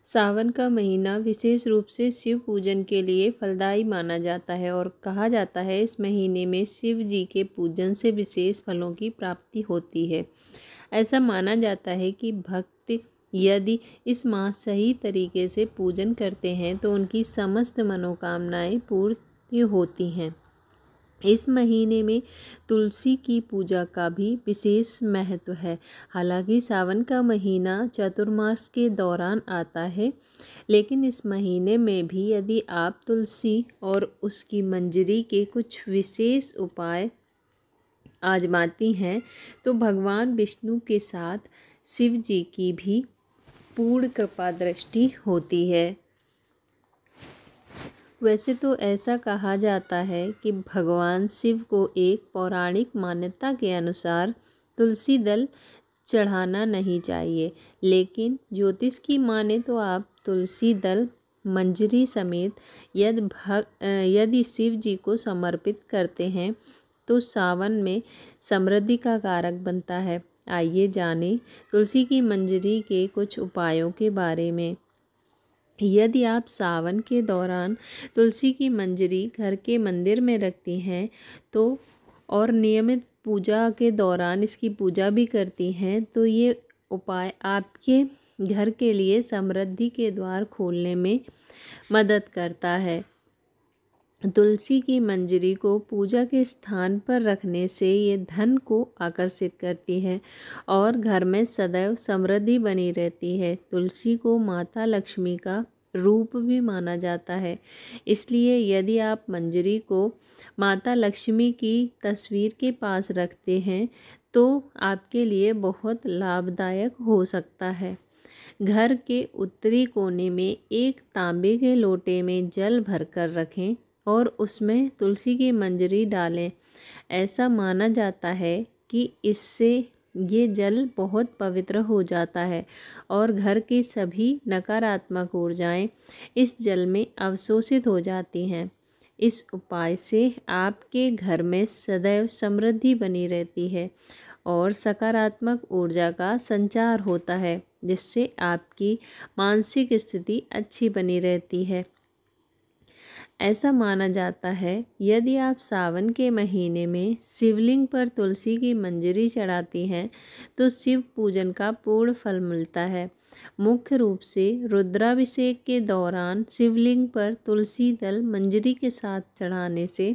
सावन का महीना विशेष रूप से शिव पूजन के लिए फलदायी माना जाता है और कहा जाता है इस महीने में शिव जी के पूजन से विशेष फलों की प्राप्ति होती है। ऐसा माना जाता है कि भक्त यदि इस माह सही तरीके से पूजन करते हैं तो उनकी समस्त मनोकामनाएं पूर्ण होती हैं। इस महीने में तुलसी की पूजा का भी विशेष महत्व है। हालांकि सावन का महीना चातुर्मास के दौरान आता है, लेकिन इस महीने में भी यदि आप तुलसी और उसकी मंजरी के कुछ विशेष उपाय आजमाती हैं तो भगवान विष्णु के साथ शिव जी की भी पूर्ण कृपा दृष्टि होती है। वैसे तो ऐसा कहा जाता है कि भगवान शिव को एक पौराणिक मान्यता के अनुसार तुलसी दल चढ़ाना नहीं चाहिए, लेकिन ज्योतिष की माने तो आप तुलसी दल मंजरी समेत यदि शिव जी को समर्पित करते हैं तो सावन में समृद्धि का कारक बनता है। आइए जानें तुलसी की मंजरी के कुछ उपायों के बारे में। यदि आप सावन के दौरान तुलसी की मंजरी घर के मंदिर में रखती हैं तो और नियमित पूजा के दौरान इसकी पूजा भी करती हैं तो ये उपाय आपके घर के लिए समृद्धि के द्वार खोलने में मदद करता है। तुलसी की मंजरी को पूजा के स्थान पर रखने से ये धन को आकर्षित करती है और घर में सदैव समृद्धि बनी रहती है। तुलसी को माता लक्ष्मी का रूप भी माना जाता है, इसलिए यदि आप मंजरी को माता लक्ष्मी की तस्वीर के पास रखते हैं तो आपके लिए बहुत लाभदायक हो सकता है। घर के उत्तरी कोने में एक तांबे के लोटे में जल भरकर रखें और उसमें तुलसी की मंजरी डालें। ऐसा माना जाता है कि इससे ये जल बहुत पवित्र हो जाता है और घर की सभी नकारात्मक ऊर्जाएं इस जल में अवशोषित हो जाती हैं। इस उपाय से आपके घर में सदैव समृद्धि बनी रहती है और सकारात्मक ऊर्जा का संचार होता है, जिससे आपकी मानसिक स्थिति अच्छी बनी रहती है। ऐसा माना जाता है यदि आप सावन के महीने में शिवलिंग पर तुलसी की मंजरी चढ़ाती हैं तो शिव पूजन का पूर्ण फल मिलता है। मुख्य रूप से रुद्राभिषेक के दौरान शिवलिंग पर तुलसी दल मंजरी के साथ चढ़ाने से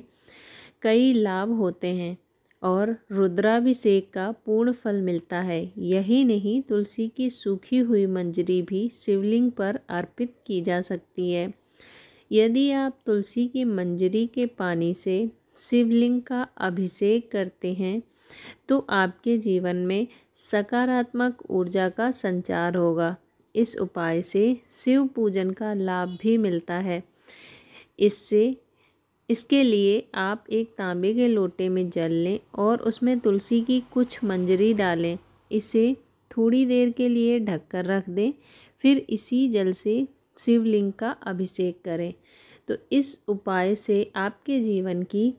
कई लाभ होते हैं और रुद्राभिषेक का पूर्ण फल मिलता है। यही नहीं, तुलसी की सूखी हुई मंजरी भी शिवलिंग पर अर्पित की जा सकती है। यदि आप तुलसी की मंजरी के पानी से शिवलिंग का अभिषेक करते हैं तो आपके जीवन में सकारात्मक ऊर्जा का संचार होगा। इस उपाय से शिव पूजन का लाभ भी मिलता है। इसके लिए आप एक तांबे के लोटे में जल लें और उसमें तुलसी की कुछ मंजरी डालें। इसे थोड़ी देर के लिए ढककर रख दें, फिर इसी जल से शिवलिंग का अभिषेक करें। तो इस उपाय से आपके जीवन की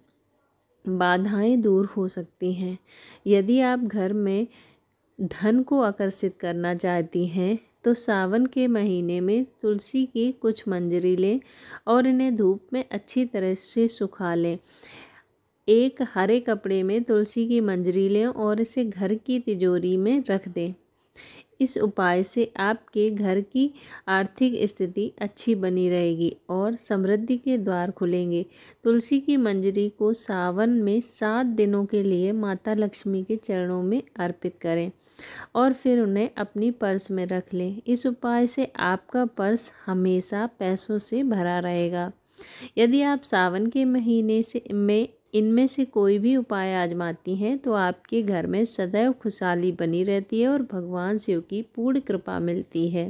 बाधाएं दूर हो सकती हैं। यदि आप घर में धन को आकर्षित करना चाहती हैं तो सावन के महीने में तुलसी की कुछ मंजरी लें और इन्हें धूप में अच्छी तरह से सुखा लें। एक हरे कपड़े में तुलसी की मंजरी लें और इसे घर की तिजोरी में रख दें। इस उपाय से आपके घर की आर्थिक स्थिति अच्छी बनी रहेगी और समृद्धि के द्वार खुलेंगे। तुलसी की मंजरी को सावन में 7 दिनों के लिए माता लक्ष्मी के चरणों में अर्पित करें और फिर उन्हें अपनी पर्स में रख लें। इस उपाय से आपका पर्स हमेशा पैसों से भरा रहेगा। यदि आप सावन के महीने में इनमें से कोई भी उपाय आजमाती हैं तो आपके घर में सदैव खुशहाली बनी रहती है और भगवान शिव की पूर्ण कृपा मिलती है।